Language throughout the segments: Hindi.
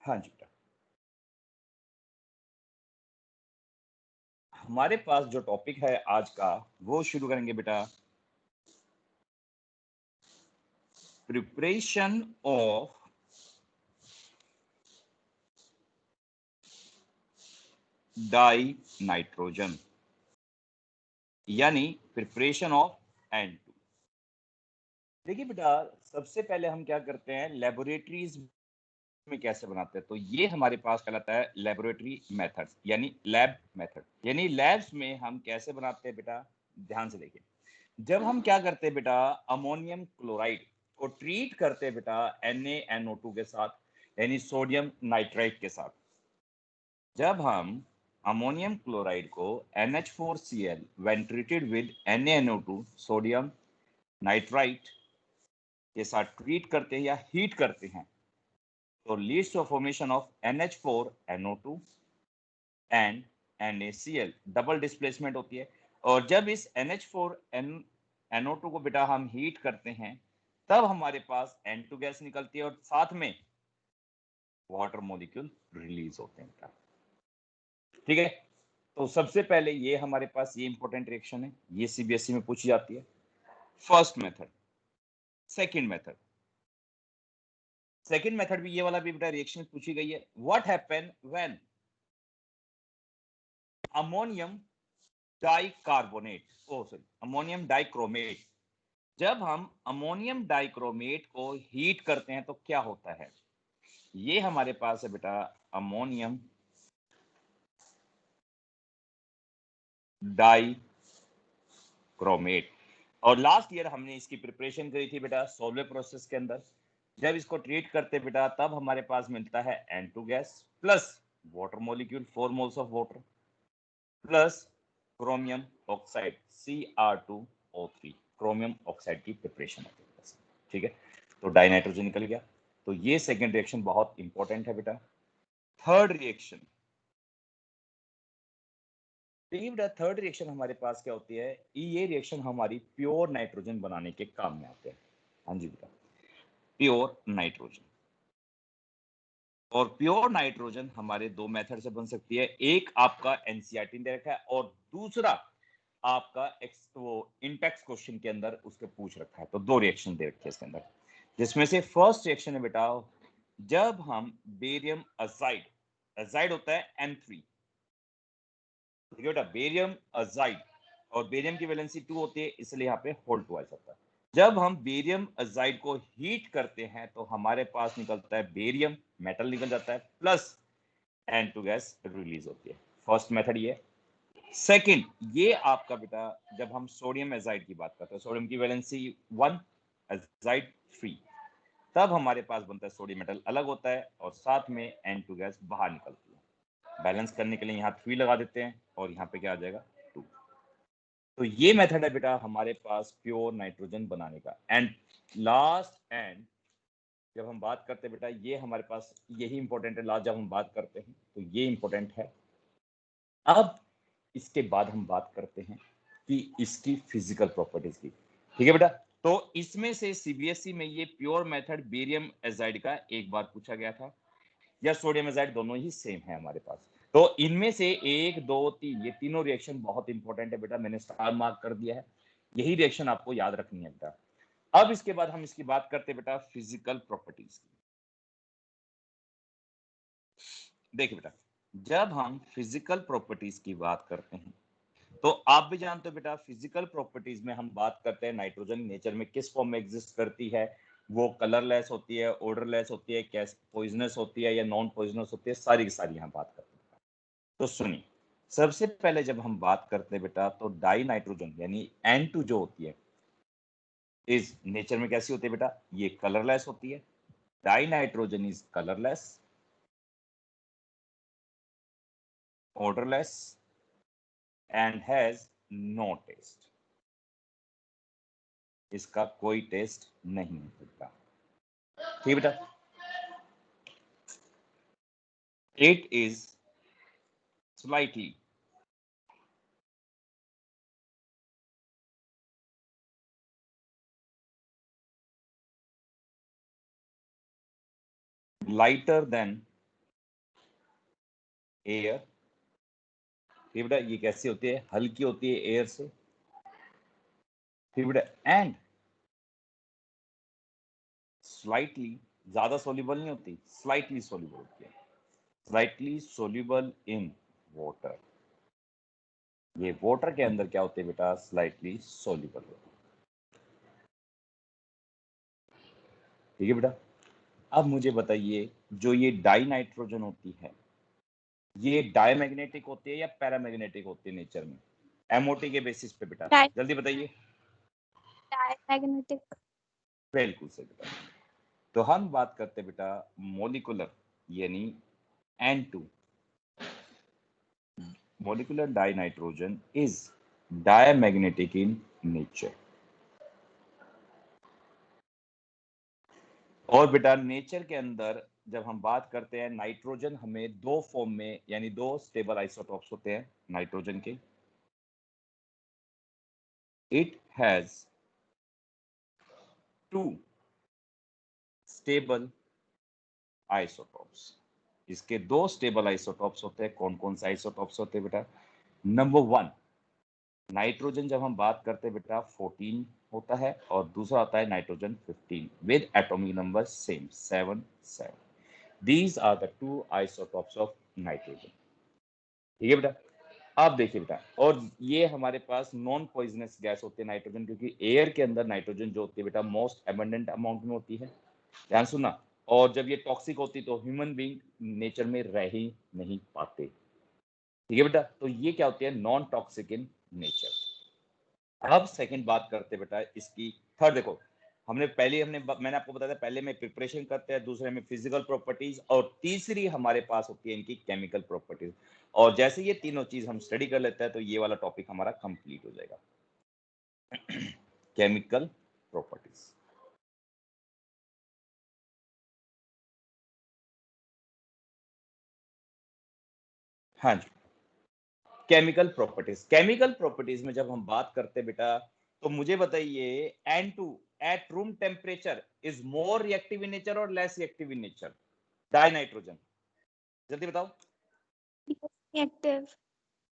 हाँ जी बेटा, हमारे पास जो टॉपिक है आज का वो शुरू करेंगे बेटा, प्रिपरेशन ऑफ डाई नाइट्रोजन, यानी प्रिपरेशन ऑफ N2। देखिए बेटा, सबसे पहले हम क्या करते हैं, लेबोरेटरीज में कैसे बनाते हैं, तो ये हमारे पास कहलाता है लेबोरेटरी मेथड्स, यानी लैब मेथड। यानी लैब्स में हम कैसे बनाते हैं बेटा, ध्यान से देखिए। जब हम क्या करते हैं बेटा, अमोनियम क्लोराइड को ट्रीट करते हैं बेटा NaNO2 के साथ, यानी सोडियम नाइट्राइट के साथ। जब हम अमोनियम क्लोराइड को NH4Cl when treated with NaNO2 sodium nitrite के साथ ट्रीट करते हैं या हीट करते हैं, तो leads to formation of NH4NO2 and NaCl, double displacement होती है। और जब इस NH4NO2 को बेटा हम हीट करते हैं, तब हमारे पास N2 गैस निकलती है और साथ में वाटर मॉलिक्यूल रिलीज होते हैं बेटा। ठीक है, तो सबसे पहले ये हमारे पास ये इंपॉर्टेंट रिएक्शन है, ये CBSE में पूछी जाती है। First method, second method, second method भी ये वाला भी बेटा रिएक्शन पूछी गई है। What happen when ammonium dicarbonate, ammonium dichromate, जब हम अमोनियम डाइक्रोमेट को हीट करते हैं तो क्या होता है, ये हमारे पास है बेटा अमोनियम डाइक्रोमेट। और लास्ट ईयर हमने इसकी प्रिपरेशन करी थी बेटा सोलवे प्रोसेस के अंदर। जब इसको ट्रीट करते बेटा, तब हमारे पास मिलता है N2 gas plus water molecule 4 moles of water plus chromium oxide Cr2O3, chromium oxide की प्रिपरेशन होती है। ठीक है, तो डाई नाइट्रोजन निकल गया। तो ये सेकेंड रिएक्शन बहुत इंपॉर्टेंट है बेटा। थर्ड रिएक्शन, देखिए बेटा, थर्ड रिएक्शन हमारे पास क्या होती है, ये रिएक्शन हमारी प्योर नाइट्रोजन बनाने के काम में आते हैं। हाँ जी बेटा, प्योर नाइट्रोजन। और प्योर नाइट्रोजन हमारे दो मेथड से बन सकती है, एक आपका एनसीईआरटी ने रखा है और दूसरा आपका वो इंटेक्स क्वेश्चन के अंदर उसके पूछ रखा है। तो दो रिएक्शन दे रखे हैं इसके अंदर, जिसमें से फर्स्ट रिएक्शन है बेटा, जब हम बेरियम अजाइड, अजाइड होता है N3, ठीक है बेटा, बेरियम अजाइड, और बेरियम की वैलेंसी 2 होती है, इसलिए यहाँ पे होल 2 आ जाता है। जब हम बेरियम अजाइड को हीट करते हैं तो हमारे पास निकलता है बेरियम, मेटल निकल जाता है, प्लस N2 गैस रिलीज होती है। फर्स्ट मेथड ये। सेकंड, ये आपका बेटा जब हम सोडियम एजाइड की बात करते हैं, सोडियम की वैलेंसी 1, एजाइड 3, तब हमारे पास बनता है सोडियम मेटल अलग होता है और साथ में N2 गैस बाहर निकलती है। बैलेंस करने के लिए यहाँ 3 लगा देते हैं और यहाँ पे क्या आ जाएगा 2। तो ये मेथड है बेटा हमारे पास प्योर नाइट्रोजन बनाने का। एंड लास्ट एंड जब हम बात करते हैं बेटा, ये हमारे पास यही इंपॉर्टेंट है, लास्ट जब हम बात करते हैं तो ये इंपॉर्टेंट है। अब इसके बाद हम बात करते हैं कि इसकी फिजिकल प्रॉपर्टीज की। ठीक है बेटा, तो इसमें से CBSE में ये प्योर मेथड बेरियम एजाइड का एक बार पूछा गया था, या सोडियम एजाइड, दोनों ही सेम है हमारे पास। तो इनमें से 1 2 3 ये तीनों रिएक्शन बहुत इंपॉर्टेंट है बेटा, मैंने स्टार मार्क कर दिया है, यही रिएक्शन आपको याद रखनी है बेटा। अब इसके बाद हम इसकी बात करते हैं बेटा फिजिकल प्रॉपर्टीज की। देखिए बेटा, जब हम फिजिकल प्रॉपर्टीज की बात करते हैं तो आप भी जानते हो बेटा, फिजिकल प्रॉपर्टीज में हम बात करते हैं नाइट्रोजन नेचर में किस फॉर्म में एग्जिस्ट करती है, वो कलरलेस होती है, ऑर्डरलेस होती है, कैस पॉइजनस होती है या नॉन पॉइजनस होती है, सारी की सारी यहाँ बात करते हैं। तो सुनिए, सबसे पहले जब हम बात करते हैं बेटा, तो डाई नाइट्रोजन यानी N2 जो होती है, इस नेचर में कैसी होती है बेटा, ये कलरलेस होती है। Dinitrogen is colourless, odourless and has no taste, इसका कोई टेस्ट नहीं होता। ठीक बेटा, it is slightly lighter than air. फिर बेटा ये कैसी होती है, हल्की होती है एयर से। फिर बेटा एंड स्लाइटली, ज्यादा सोल्यूबल नहीं होती, स्लाइटली सोल्यूबल होती है, स्लाइटली सोल्यूबल इन वाटर। ये वाटर के अंदर क्या होते हैं बेटा, स्लाइटली सोल्यूबल होते हैं। ठीक है बेटा। अब मुझे बताइए, जो ये डाई नाइट्रोजन होती है, ये डायमैग्नेटिक होती है या पैरामैग्नेटिक होती है नेचर में, एमओटी के बेसिस पे बेटा, जल्दी बताइए। डायमैग्नेटिक। बिल्कुल सही बेटा। तो हम बात करते हैं बेटा मोलिकुलर यानी N2, molecular dinitrogen is diamagnetic in nature। और बेटा नेचर के अंदर जब हम बात करते हैं नाइट्रोजन, हमें दो फॉर्म में यानी दो स्टेबल आइसोटॉप्स होते हैं नाइट्रोजन के। It has two stable isotopes. इसके दो स्टेबल आइसोटॉप्स होते हैं। कौन कौन से आइसोटॉप्स होते हैं बेटा? नंबर 1 नाइट्रोजन, जब हम बात करते हैं बेटा 14 होता है, और दूसरा होता है nitrogen 15 with atomic number same 7 7। These are the two isotopes of nitrogen. ठीक है बेटा। अब देखिए बेटा, और ये हमारे पास नॉन पॉइजनस गैस होती है नाइट्रोजन, क्योंकि एयर के अंदर नाइट्रोजन जो होती है बेटा मोस्ट एबंडेंट अमाउंट में होती है। ध्यान सुनना। और जब ये टॉक्सिक होती तो ह्यूमन बीइंग नेचर में रह ही नहीं पाते। ठीक है बेटा। तो ये क्या होती है, नॉन टॉक्सिक इन नेचर। अब सेकंड बात करते बेटा इसकी थर्ड। देखो मैंने आपको बताया था, पहले में प्रिपरेशन करते हैं, दूसरे में फिजिकल प्रॉपर्टीज, और तीसरी हमारे पास होती है इनकी केमिकल प्रॉपर्टीज। और जैसे ये तीनों चीज हम स्टडी कर लेते हैं तो ये वाला टॉपिक हमारा कंप्लीट हो जाएगा। Chemical properties. हाँ जी, केमिकल प्रॉपर्टीज में जब हम बात करते हैं बेटा, तो मुझे बताइए N2 at room temperature is more reactive in nature और less reactive in nature? Dinitrogen, जल्दी बताओ। Reactive.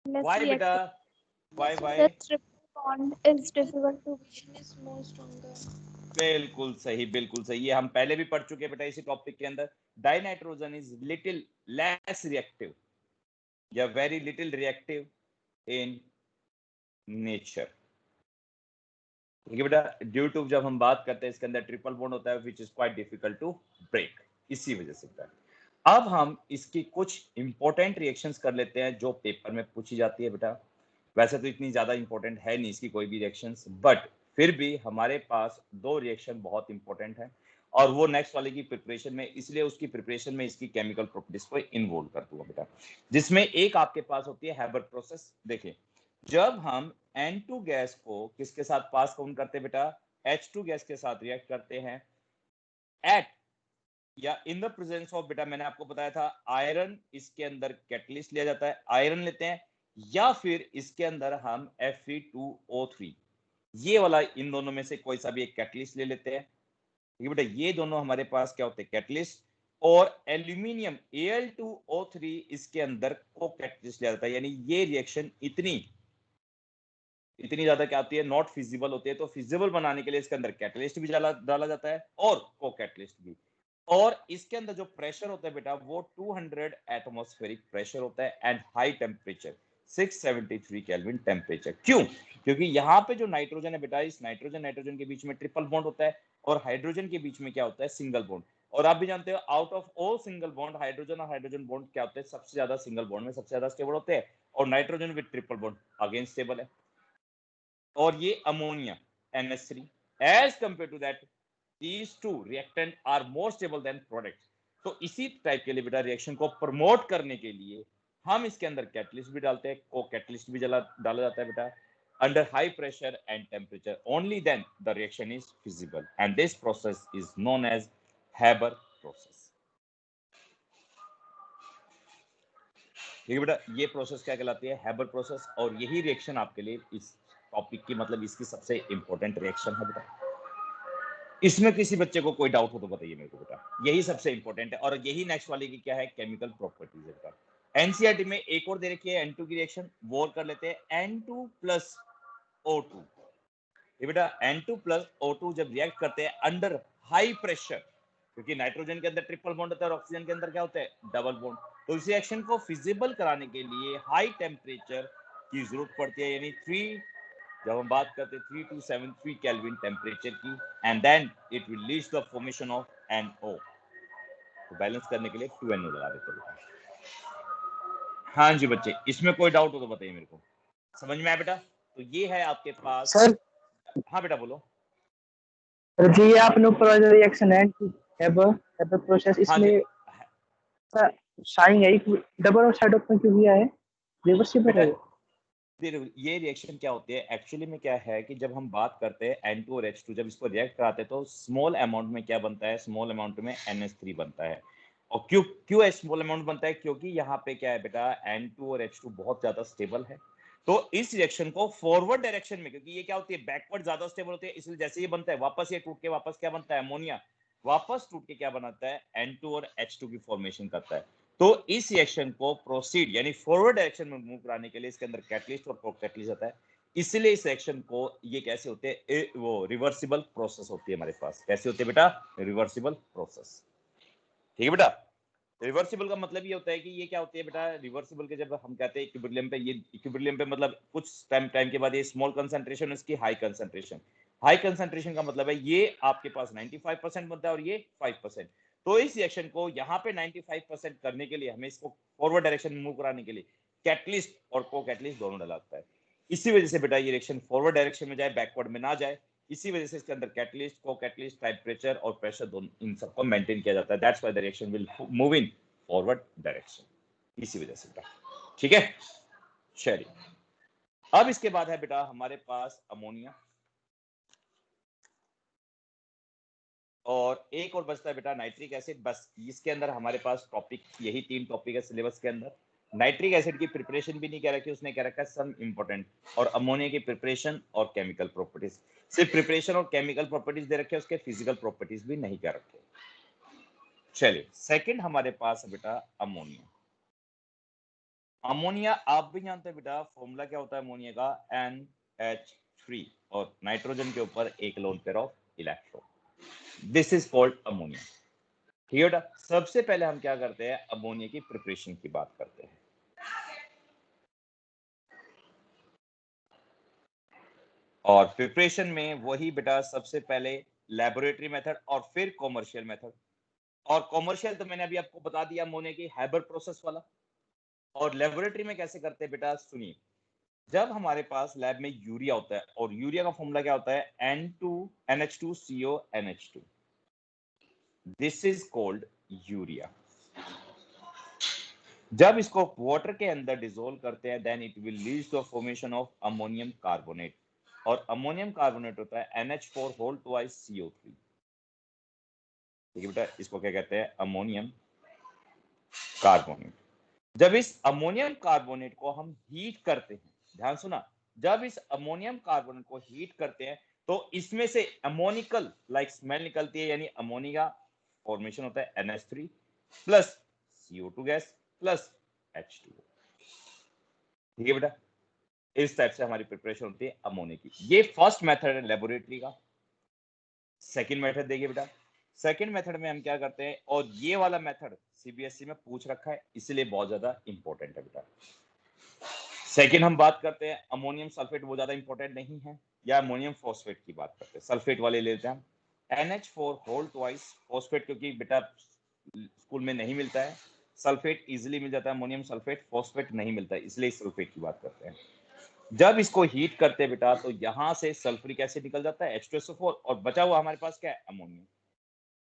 Less वाई बेटा, reactive. Why? The triple bond is difficult to is more stronger. बिल्कुल सही, बिल्कुल सही। ये हम पहले भी पढ़ चुके हैं बेटा इसी टॉपिक के अंदर। Dinitrogen is little less reactive या very little reactive in nature. ठीक है बेटा। ड्यू टू जब हम बात करते हैं इसके अंदर ट्रिपल बॉन्ड होता है which is quite difficult to break, इसी वजह से बेटा। अब हम इसकी कुछ इंपॉर्टेंट रिएक्शंस कर लेते हैं जो पेपर में पूछी जाती है बेटा। वैसे तो इतनी ज्यादा इंपॉर्टेंट है नहीं इसकी कोई भी रिएक्शंस, बट फिर भी हमारे पास दो रिएक्शन बहुत इंपॉर्टेंट है, और वो नेक्स्ट वाले की प्रिपरेशन में, इसलिए उसकी प्रिपरेशन में इसकी केमिकल प्रॉपर्टीज को इन्वॉल्व कर दूंगा बेटा। जिसमें एक आपके पास होती है हैबर प्रोसेस। देखिए, जब हम N2 गैस को किसके साथ पास काउंट करते हैं बेटा, H2 गैस के साथ रिएक्ट करते हैं एट या इन द प्रेजेंस ऑफ, बेटा मैंने आपको बताया था आयरन, इसके अंदर कैटलिस्ट लिया जाता है, आयरन लेते हैं, या फिर इसके अंदर हम Fe2O3, ये वाला इन दोनों में से कोई सा भी एक कैटलिस्ट ले लेते हैं। ठीक है बेटा, ये दोनों हमारे पास क्या होते हैं, कैटलिस्ट। और एल्यूमिनियम Al2O3 इसके अंदर को कैटलिस्ट लिया जाता है। यानी ये रिएक्शन इतनी ज्यादा क्या आती है, नॉट फिजिबल होती है, तो फिजिबल बनाने के लिए इसके अंदर कैटलिस्ट भी डाला जाता है और को कैटलिस्ट भी। और इसके अंदर जो प्रेशर होता है बेटा वो 200 एटमॉस्फेरिक प्रेशर होता है and high temperature 673 kelvin temperature. क्यों? क्योंकि यहाँ पे जो नाइट्रोजन है बेटा, इस नाइट्रोजन के बीच में ट्रिपल बॉन्ड होता है, और हाइड्रोजन के बीच में क्या होता है, सिंगल बॉन्ड। और आप भी जानते हो out of all single bond hydrogen और हाइड्रोजन बॉन्ड क्या होते हैं, सबसे ज्यादा सिंगल बॉन्ड में सबसे ज्यादा स्टेबल होते हैं, और nitrogen with triple bond again stable है। और ये ammonia NH3 as compare to that these two reactant are more stable than products। तो इसी टाइप के लिए बेटा रिएक्शन को प्रमोट करने के लिए हम इसके अंदर कैटलिस्ट भी डालते हैं, को कैटलिस्ट भी डाला जाता है बेटा under high pressure and temperature। only then the reaction is feasible and this process is known as Haber process। ठीक है बेटा, ये प्रोसेस क्या कहलाती है, हैबर प्रोसेस। और यही रिएक्शन आपके लिए इस टॉपिक की मतलब इसकी सबसे इंपॉर्टेंट रिएक्शन है बेटा। इसमें किसी बच्चे को कोई डाउट हो तो बताइए मेरे को बेटा, यही सबसे इंपॉर्टेंट है, और यही नेक्स्ट वाले की क्या है, केमिकल प्रॉपर्टीज है बेटा। एनसीईआरटी में एक और दे रखी है N2 की रिएक्शन, वो और कर लेते हैं N2 प्लस O2। ये बेटा N2 प्लस O2 जब रिएक्ट करते हैं अंडर हाई प्रेशर, क्योंकि नाइट्रोजन के अंदर ट्रिपल बॉन्ड होता है और ऑक्सीजन के अंदर क्या होता है, डबल बॉन्ड, तो इस रिएक्शन को फिजिबल कराने के लिए हाई टेम्परेचर की जरूरत पड़ती है, यानी 3, जब हम बात करते हैं 3273 केल्विन टेम्परेचर की, and then it will lead the formation of NO। तो बैलेंस करने के लिए 2NO लगा देते हैं। हाँ जी बच्चे, इसमें कोई डाउट हो तो बताइए मेरे को, समझ में आया बेटा? तो ये है आपके पास सर। हाँ बेटा बोलो। सर जी, ये आपने ऊपर वाला रिएक्शन है एबर प्रोसेस, हाँ जी इसमें साइन है, डबल और साइड ओपन क्यों किया है? रिवर्सिबल बेटा, है। ये रिएक्शन क्या होती है एक्चुअली में, क्या है कि जब हम बात करते हैं N2 और H2, जब इसको रिएक्ट कराते हैं तो स्मॉल अमाउंट में क्या बनता है, स्मॉल अमाउंट में NH3 बनता है। और क्यों क्यों स्मॉल अमाउंट बनता है, क्योंकि यहाँ पे क्या है बेटा, N2 और H2 बहुत ज्यादा स्टेबल है, तो इस रिएक्शन को फॉरवर्ड डायरेक्शन में, क्योंकि ये क्या होती है बैकवर्ड ज्यादा स्टेबल होती है, इसलिए जैसे ये बनता है वापस ये टूट के वापस क्या बनता है, अमोनिया, वापस टूट के क्या बनाता है, N2 और H2 की फॉर्मेशन करता है। तो इस रिएक्शन को प्रोसीड यानी फॉरवर्ड डायरेक्शन में मूव कराने के लिए इसके अंदर कैटलिस्ट और को कैटलिस्ट आता है, इसलिए इस रिएक्शन को ये कैसे होते हैं, वो रिवर्सिबल प्रोसेस होती है हमारे पास। कैसे होती है बेटा, रिवर्सिबल प्रोसेस। ठीक है बेटा, रिवर्सिबल का मतलब ये होता है कि ये क्या होती है बेटा, रिवर्सिबल के जब हम कहते हैं इक्विलिब्रियम पे, ये इक्विलिब्रियम पे मतलब कुछ टाइम के बाद ये स्मॉल कंसंट्रेशन, इसकी हाई कंसंट्रेशन, हाई कंसंट्रेशन का मतलब है ये आपके पास 95% बनता है और ये 5%। तो इस रिएक्शन को यहाँ पे 95% करने के लिए हमें इसको फॉरवर्ड डायरेक्शन में मूव कराने के लिए कैटलिस्ट और को कैटलिस्ट दोनों डलाता है। इसी वजह से बेटा ये रिएक्शन फॉरवर्ड डायरेक्शन में जाए, बैकवर्ड में ना जाए, इसी वजह से इसके अंदर कैटलिस्ट, को कैटलिस्ट, टेम्परेचर और प्रेशर दोनों इन सबको मेंटेन किया जाता है। That's why the reaction will move in forward direction, इसी वजह से बेटा। ठीक है चलिए, अब इसके बाद है बेटा हमारे पास अमोनिया, और एक और बचता है बेटा नाइट्रिक एसिड। बस इसके अंदर हमारे पास टॉपिक यही 3 टॉपिक है सिलेबस के अंदर। नाइट्रिक एसिड की प्रिपरेशन भी नहीं कह रखी उसने, कह रखा है सम इंपॉर्टेंट, और अमोनिया की प्रिपरेशन और केमिकल प्रॉपर्टीज। सिर्फ प्रिपरेशन और केमिकल प्रॉपर्टीज दे रखे, उसके फिजिकल प्रॉपर्टीज भी नहीं कह रखे। चलिए सेकंड हमारे पास है बेटा अमोनिया। अमोनिया आप भी जानते हैं बेटा, फॉर्मूला क्या होता है अमोनिया का, NH3, और नाइट्रोजन के ऊपर एक loan pair of electron, this is called ammonia. ठीक है बेटा, सबसे पहले हम क्या करते हैं, अमोनिया की प्रिपरेशन की बात करते हैं। और प्रिपरेशन में वही बेटा सबसे पहले लैबोरेटरी मेथड और फिर कॉमर्शियल मेथड। और कॉमर्शियल तो मैंने अभी आपको बता दिया, अमोनिया की हैबर प्रोसेस वाला। और लेबोरेटरी में कैसे करते हैं बेटा, सुनिए। जब हमारे पास लैब में यूरिया होता है, और यूरिया का फॉर्मूला क्या होता है, NH2CO NH2, this is called urea. जब इसको वाटर के अंदर डिसोल्व करते हैं, then it will lead to formation of ammonium carbonate, और अमोनियम कार्बोनेट होता है NH4 होल ट्वाइस CO3। ठीक है बेटा, इसको क्या कहते हैं, अमोनियम कार्बोनेट। जब इस अमोनियम कार्बोनेट को हम हीट करते हैं, ध्यान सुना, जब इस अमोनियम कार्बोनेट को हीट करते हैं तो इसमें से अमोनिकल लाइक स्मेल निकलती है, यानी अमोनिया फॉर्मेशन होता है NH3 plus CO2 gas plus H2O। ठीक है बेटा, इस टाइप से हमारी प्रिपरेशन होती है अमोनिया की। ये फर्स्ट मेथड है लेबोरेटरी का। सेकंड मेथड देखिए बेटा, सेकंड मेथड में हम क्या करते हैं, और ये वाला मेथड CBSE में पूछ रखा है, इसलिए बहुत ज्यादा इंपॉर्टेंट है बेटा। सेकंड हम बात करते हैं अमोनियम सल्फेट, वो ज्यादा इंपॉर्टेंट नहीं है, या अमोनियम फॉस्फेट की बात करते हैं, सल्फेट वाले लेते हैं हम NH4 होल ट्वाइस फॉस्फेट, क्योंकि बेटा स्कूल में नहीं मिलता है, सल्फेट इजीली मिल जाता है, अमोनियम सल्फेट, फॉस्फेट नहीं मिलता है, इसलिए सल्फेट की बात करते हैं। जब इसको हीट करते हैं बेटा तो यहां से सल्फ्यूरिक एसिड निकल जाता है H2SO4, और बचा हुआ हमारे पास क्या है, अमोनिया,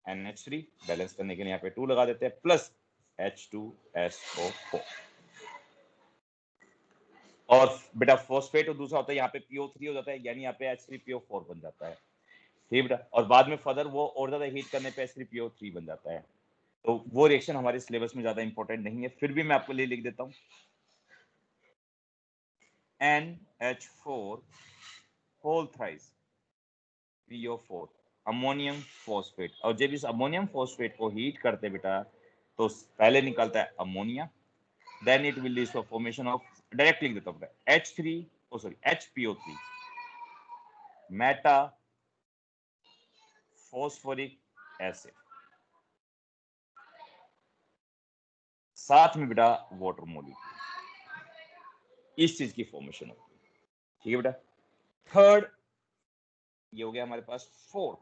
NH3 बैलेंस करने के लिए यहाँ पे 2 लगा देते हैं प्लस H2SO4। और बेटा फॉस्फेट और दूसरा होता है यहाँ पे PO3 हो जाता है, यानी यहाँ पे H3PO4 बन जाता है। ठीक बेटा, और बाद में फर्दर वो और ज्यादा हीट करने पे H3PO3 बन जाता है। तो वो रिएक्शन हमारे सिलेबस में ज्यादा इंपॉर्टेंट नहीं है, फिर भी मैं आपको लिख देता हूँ, NH4 whole thrice PO4 ammonium phosphate. और जब इस अमोनियम फॉस्फेट को हीट करते बेटा तो पहले निकलता है ammonia, then it will lead to formation of, directly लिख देता हूँ, HPO3 मेटा फॉस्फोरिक एसिड, साथ में बेटा वाटर मॉलिक्यूल, इस चीज की फॉर्मेशन होती है। ठीक है बेटा। थर्ड ये हो गया हमारे पास। फोर्थ,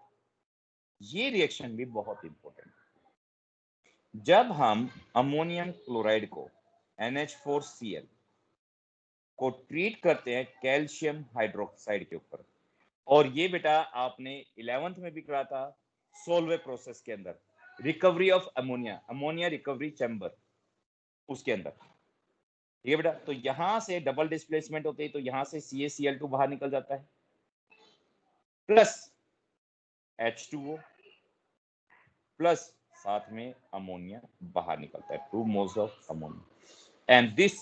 ये रिएक्शन भी बहुत इंपॉर्टेंट है। जब हम अमोनियम क्लोराइड को NH4Cl को ट्रीट करते हैं कैल्शियम हाइड्रोक्साइड के ऊपर, और ये बेटा आपने 11th में भी करा था सोल्वे प्रोसेस के अंदर, recovery of ammonia recovery chamber, उसके अंदर। ठीक है बेटा। तो यहां से डबल डिस्प्लेसमेंट होते है, तो यहां से CaCl2 बाहर निकल जाता है, प्लस H2O, प्लस साथ में अमोनिया बाहर निकलता है, 2 moles of ammonia, and this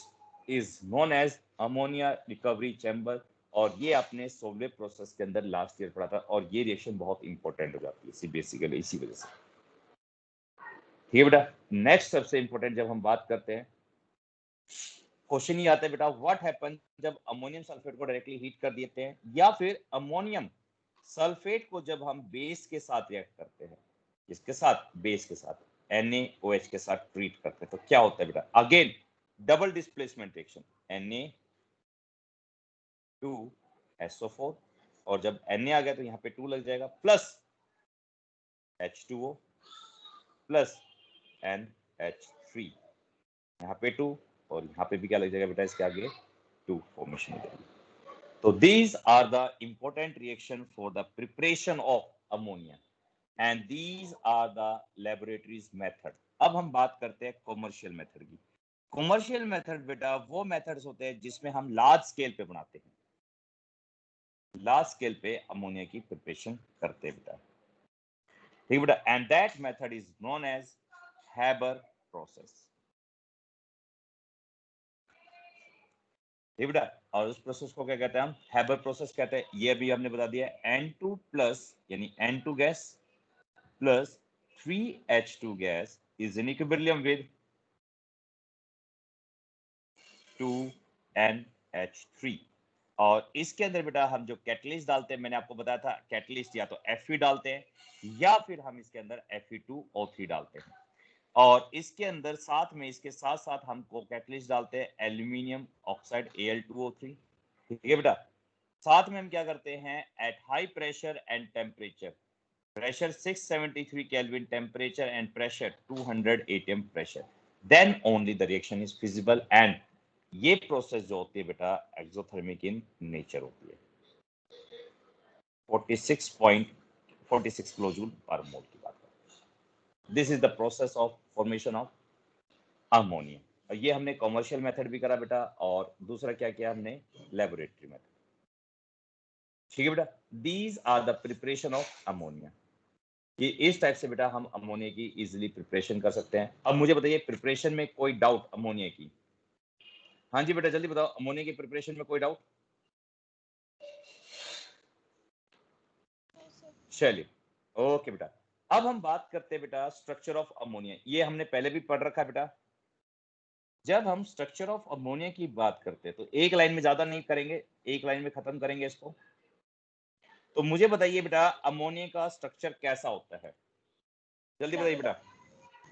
is known as ammonia recovery chamber. और ये आपने सोल्वे प्रोसेस के अंदर लास्ट ईयर पढ़ा था, और ये रिएक्शन बहुत इंपॉर्टेंट हो जाती है बेसिकली इसी वजह से। ठीक है बेटा। नेक्स्ट सबसे इंपॉर्टेंट जब हम बात करते हैं, क्वेश्चन ये आता है बेटा, व्हाट हैपन जब अमोनियम सल्फेट को डायरेक्टली हीट कर देते हैं, या फिर अमोनियम सल्फेट को जब हम बेस के साथ रिएक्ट करते हैं, इसके साथ, बेस के साथ, NaOH के साथ ट्रीट करते हैं, तो क्या होता है बेटा? Again double displacement reaction, Na2SO4, और जब Na आ गया तो यहाँ पे 2 लग जाएगा, प्लस H2O प्लस NH3, यहाँ पे 2, और यहाँ पे भी क्या लग जाएगा बेटा? इसके आगे 2 फॉर्मेशन हो जाएगी। तो these are the important reaction for the preparation of ammonia and these are the laboratories method। अब हम बात करते हैं कॉमर्शियल मेथड की। कॉमर्शियल मेथड बेटा वो मेथड्स होते हैं जिसमें हम लार्ज स्केल पे बनाते हैं, लार्ज स्केल पे अमोनिया की प्रिपरेशन करते हैं बेटा। ठीक है बेटा। And that method is known as Haber process. ठीक है बेटा। और उस प्रोसेस को क्या कहते हैं? हम हैबर प्रोसेस कहते हैं। ये भी हमने बता दिया, N2 प्लस यानी N2 gas plus 3H2 gas is in equilibrium with 2NH3। और इसके अंदर बेटा हम जो कैटलिस्ट डालते हैं, मैंने आपको बताया था कैटलिस्ट या तो Fe डालते हैं या फिर हम इसके अंदर Fe2O3 डालते हैं। और इसके अंदर साथ में, इसके साथ साथ हम कैटलिस्ट डालते हैं एल्यूमिनियम ऑक्साइड Al2O3। ठीक है बेटा। साथ में हम क्या करते हैं? At high pressure and temperature, pressure 673 kelvin temperature and pressure 200 atm pressure, then only the reaction is feasible. And ये प्रोसेस जो होती है बेटा एक्सोथर्मिक इन नेचर होती है। 46 किलोजूल पर मोल की बात करें। This is the process of formation of ammonia. ये हमने कॉमर्शियल मेथड भी करा बेटा, और दूसरा क्या किया हमने? Laboratory method. ठीक है बेटा। These are the preparation of ammonia. ये इस टाइप से बेटा हम अमोनिया की इजीली प्रिपरेशन कर सकते हैं। अब मुझे बताइए प्रिपरेशन में कोई डाउट अमोनिया की? हाँ जी बेटा जल्दी बताओ, अमोनिया की प्रिपरेशन में कोई डाउट? चलिए ओके बेटा। अब हम बात करते हैं बेटा स्ट्रक्चर ऑफ अमोनिया। ये हमने पहले भी पढ़ रखा है बेटा। जब हम स्ट्रक्चर ऑफ अमोनिया की बात करते हैं तो एक लाइन में ज्यादा नहीं करेंगे, एक लाइन में खत्म करेंगे इसको। तो मुझे बताइए बेटा अमोनिया का स्ट्रक्चर कैसा होता है? जल्दी बताइए बेटा।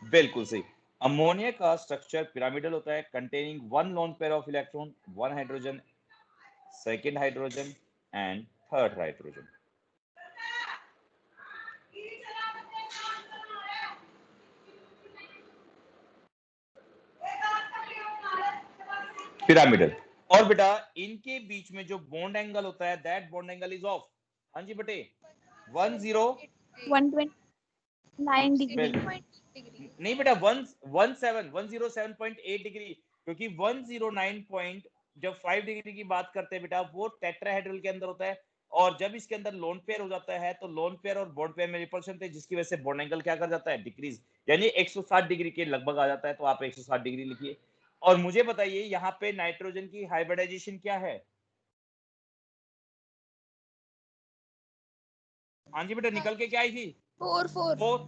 बिल्कुल सही। अमोनिया का स्ट्रक्चर पिरामिडल होता है, containing 1 loan pair of electron, 1 hydrogen, second hydrogen and third hydrogen. Pyramidal. और बेटा इनके बीच में जो बॉन्ड एंगल होता है, that bond angle is of, हाँ जी बेटे, 129 degree. नहीं बेटा 107.8 डिग्री, क्योंकि 109 जब 5 डिग्री की बात करते हैं बेटा वो टेट्राहेड्रल के अंदर होता है, और जब इसके अंदर लोन पेयर हो जाता है तो लोन पेयर और बॉन्ड पेयर में रिपल्शन थे, जिसकी वजह से बॉन्ड एंगल क्या कर जाता है? डिक्रीज, यानी 160 डिग्री के लगभग आ जाता है। तो आप 160 डिग्री लिखिए। और मुझे बताइए यहाँ पे नाइट्रोजन की हाइब्रिडाइजेशन क्या है? हाँ जी बेटा निकल के क्या आई थी? 4 4,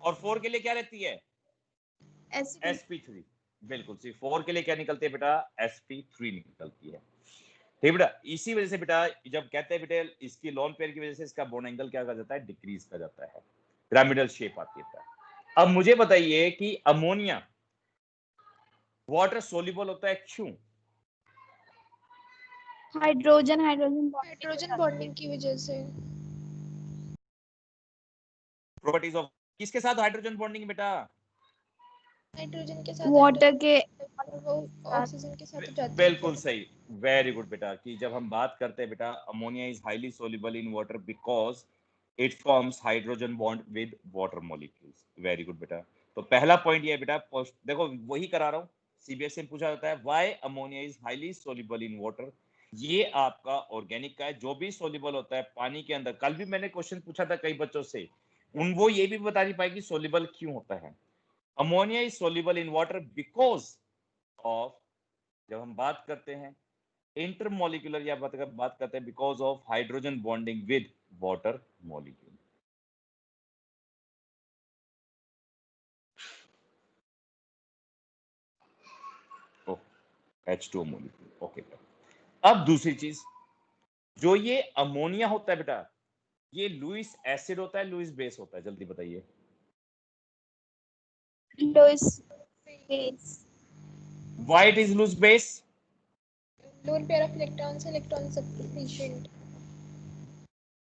और 4 के लिए क्या रहती है? sp. sp3। बिल्कुल C4 के लिए क्या निकलती है बेटा, sp3 निकलती है। ठीक बेटा, इसी वजह से बेटा जब कहते हैं बेटा इसकी लोन पेयर की वजह से इसका बॉन्ड एंगल क्या कर जाता है, डिक्रीज कर जाता है, पिरामिडल शेप आती है बेटा। अब मुझे बताइए कि अमोनिया वाटर सोल्यूबल होता है क्यों? हाइड्रोजन हाइड्रोजन बॉन्डिंग की वजह से। प्रॉपर्टीज ऑफ किसके साथ हाइड्रोजन बॉन्डिंग बेटा? नाइट्रोजन के साथ, वाटर के वो ऑक्सीजन के साथ जाती है। बिल्कुल सही, वेरी गुड बेटा, कि जब हम बात करते हैं बेटा ammonia is highly soluble in water because it forms hydrogen bond with water molecules. Very good बेटा। तो पहला पॉइंट ये बेटा, देखो वही करा रहा हूँ, सीबीएसई में पूछा जाता है why ammonia is highly soluble in water. ये आपका ऑर्गेनिक का है, जो भी सोल्यूबल होता है पानी के अंदर। कल भी मैंने क्वेश्चन पूछा था कई बच्चों से, वो ये भी बता नहीं पाए कि सोल्यूबल क्यों होता है। Ammonia is soluble in water because of, जब हम बात करते हैं इंटरमोलिकुलर या बात करते हैं because of hydrogen bonding with water molecule. H2O molecule. Okay. अब दूसरी चीज, जो ये अमोनिया होता है बेटा, ये लुईस एसिड होता है, लुईस बेस होता है, जल्दी बताइए। Lewis base. Why it is Lewis base? Lone pair of electrons, electron sufficient.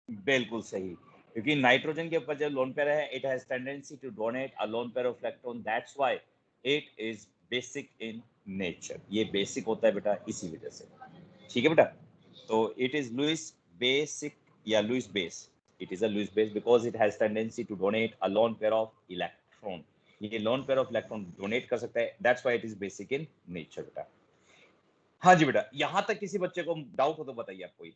बिल्कुल सही, क्योंकि नाइट्रोजन के ऊपर जो लोन पेयर है, it has tendency to donate a lone pair of electron, that's why it is basic in nature. ये बेसिक होता है बेटा इसी वजह से। ठीक है बेटा, तो इट इज लुईस बेसिक या Lewis base, it is a Lewis base because it has tendency to donate a lone pair of electron. ये lone pair of electron donate कर सकता है, that's why it is basic in nature बेटा। हाँ जी बेटा, यहां तक किसी बच्चे को डाउट हो तो बताइए आप कोई।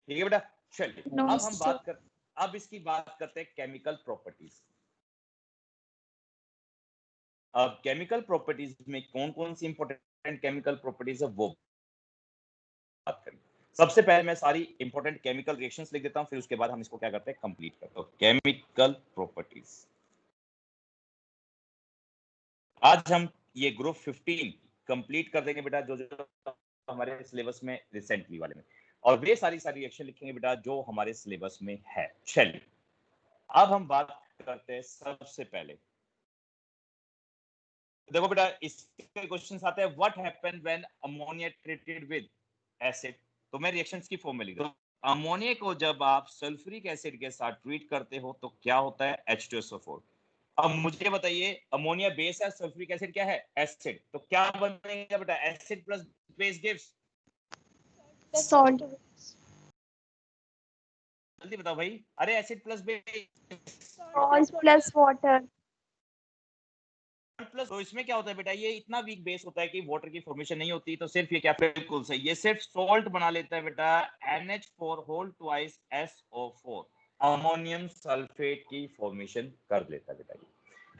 ठीक है बेटा, चलिए No, अब हम sir. अब इसकी बात करते हैं केमिकल प्रॉपर्टीज। अब केमिकल प्रॉपर्टीज में कौन कौन सी इंपॉर्टेंट केमिकल प्रॉपर्टीज है वो बात करें। सबसे पहले मैं सारी इंपॉर्टेंट केमिकल रिएक्शंस लिख देता हूं, फिर उसके बाद हम इसको क्या करते हैं, कंप्लीट करते हैं। केमिकल प्रॉपर्टीज, आज हम ये ग्रुप 15 कंप्लीट कर देंगे बेटा, जो जो हमारे सिलेबस में रिसेंटली वाले में, और वे सारी रिएक्शन लिखेंगे बेटा जो हमारे सिलेबस में है। चलिए अब हम बात करते हैं सबसे पहले, देखो बेटा इसके क्वेश्चंस आते हैं, what happened when ammonia treated with acid. तो मैं रिएक्शंस की फॉर्म में लिख रहा हूं, अमोनिया को जब आप सल्फ्यूरिक एसिड के साथ ट्रीट करते हो तो क्या होता है, H2SO4। अब मुझे बताइए, अमोनिया बेस है, सल्फ्यूरिक एसिड क्या है, एसिड, तो क्या बनेगा बेटा, acid plus base gives Salt. जल्दी बताओ भाई, अरे acid plus base Salt plus water. Plus, तो इसमें क्या होता है बेटा, ये इतना वीक बेस होता है कि वाटर की फॉर्मेशन नहीं होती, तो सिर्फ ये क्या, बिल्कुल सही, ये सिर्फ सॉल्ट बना लेता है बेटा, NH4 whole twice SO4, ammonium sulphate की फॉर्मेशन कर लेता है बेटा ये।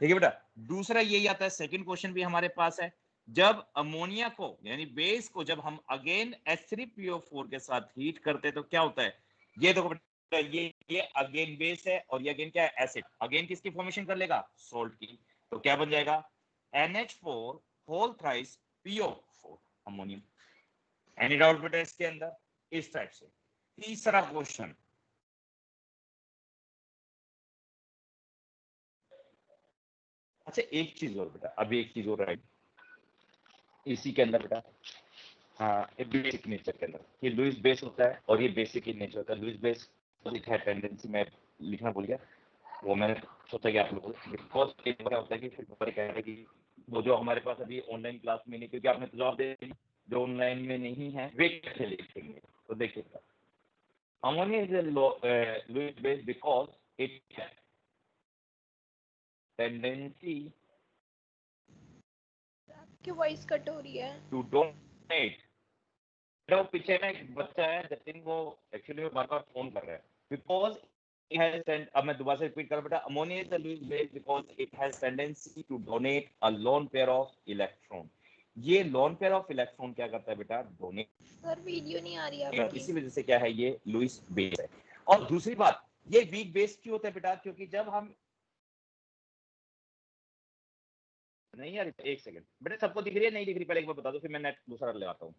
ठीक है बेटा, दूसरा यही आता है, सेकंड क्वेश्चन भी हमारे पास है, जब अमोनिया को यानी बेस को जब हम अगेन H3PO4 के साथ हीट करते हैं तो क्या होता है, ये देखो बेटा, ये अगेन बेस है और ये अगेन क्या है, एसिड, अगेन किसकी फॉर्मेशन कर लेगा, सॉल्ट की, तो क्या बन जाएगा, NH4 whole thrice PO4 ammonium. Any doubt बेटा इसके अंदर, इस टाइप से। तीसरा क्वेश्चन, अच्छा एक चीज और बेटा, अभी एक चीज और आई इसी के अंदर बेटा, हाँ ये बेसिक नेचर के अंदर, ये लुईस बेस होता है और ये बेसिक इन नेचर होता है। लुईस बेस लिखा है टेंडेंसी, मैं लिखना भूल गया, वो मैंने सोचा कि आप लोगों को, बिकॉज क्या होता है कि फिर ऊपर कह रहे हैं कि वो जो हमारे पास अभी ऑनलाइन क्लास में नहीं, क्योंकि आपने तो जवाब दे दी, जो ऑनलाइन में नहीं है वे कैसे लिखेंगे, तो देखिएगा, ammonia is Lewis base because it tendency की वॉइस कट हो रही है। टू डोनेट, तो पीछे में एक बच्चा है जतिन, वो एक्चुअली बार बार फोन कर रहा है, बिकॉज it has अब मैं दोबारा से रिपीट कर बेटा, ammonia is a Lewis base because it has tendency to donate a lone pair of electron. ये लोन पेयर ऑफ इलेक्ट्रॉन क्या करता है बेटा, डोनेट, सर वीडियो नहीं आ रही है आपकी। इसी वजह से क्या है, ये लुईस बेस है। और दूसरी बात, ये वीक बेस क्यों होता है बेटा, क्योंकि जब हम नहीं यार, एक सेकंड बेटा, सबको दिख रही है नहीं दिख रही, पहले एक बार बता दो, फिर मैं नेट दूसरा लगाता हूँ।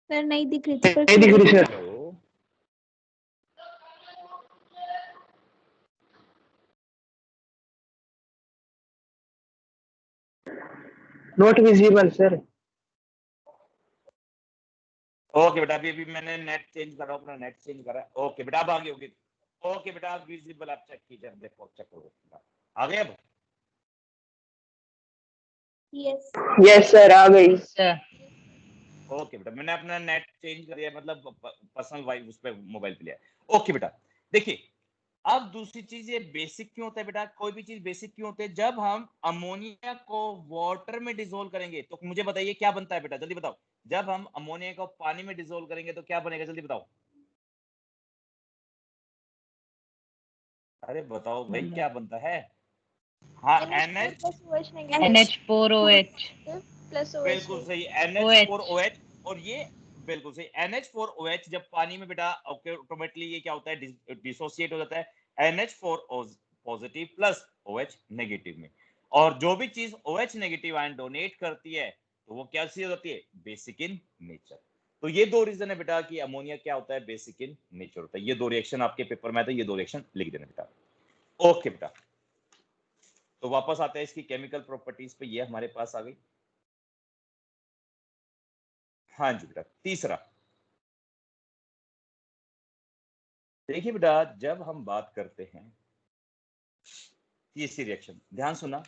सर नहीं दिख रही थी पर नहीं दिख रही sir. Hello, not visible sir. Okay बेटा, अभी अभी मैंने नेट चेंज करा, अपना नेट चेंज करा। ओके बेटा, अब आ गई होगी। ओके बेटा, आप विजिबल आप चेक कीजिए, देखो चेक करो, आ गए अब। यस यस सर आ गई। ओके बेटा, मैंने अपना नेट चेंज कर दिया, मतलब पर्सनल वाइफ उस पे मोबाइल पे लिया। ओके बेटा, देखिए अब दूसरी चीज, ये बेसिक क्यों होता है बेटा, कोई भी चीज बेसिक क्यों होते है, जब हम अमोनिया को वाटर में डिसोल्व करेंगे तो मुझे बताइए क्या बनता है बेटा, जल्दी बताओ। जब हम अमोनिया को पानी में डिसोल्व करेंगे तो क्या बनेगा, जल्दी बताओ। अरे बताओ भाई क्या बनता है। हाँ, NH, NH4OH प्लस बिल्कुल OH सही, NH4OH। और ये बिल्कुल सही, NH4OH जब पानी में बेटा ऑटोमेटिकली ये क्या होता है, डिसोसिएट हो जाता है NH4 positive plus OH negative में। और जो भी चीज OH नेगेटिव आयन डोनेट करती है तो वो क्या सी होती है, बेसिक इन नेचर। तो ये दो रीजन है बेटा कि अमोनिया क्या होता है, बेसिक इन नेचर होता है। ये दो रिएक्शन आपके पेपर में आते हैं, ये दो रिएक्शन लिख देना बेटा। ओके बेटा, तो वापस आते हैं इसकी केमिकल प्रॉपर्टीज पे, ये हमारे पास आ गई। हाँ जी बेटा, तीसरा देखिए बेटा, जब हम बात करते हैं तीसरी रिएक्शन, ध्यान सुना,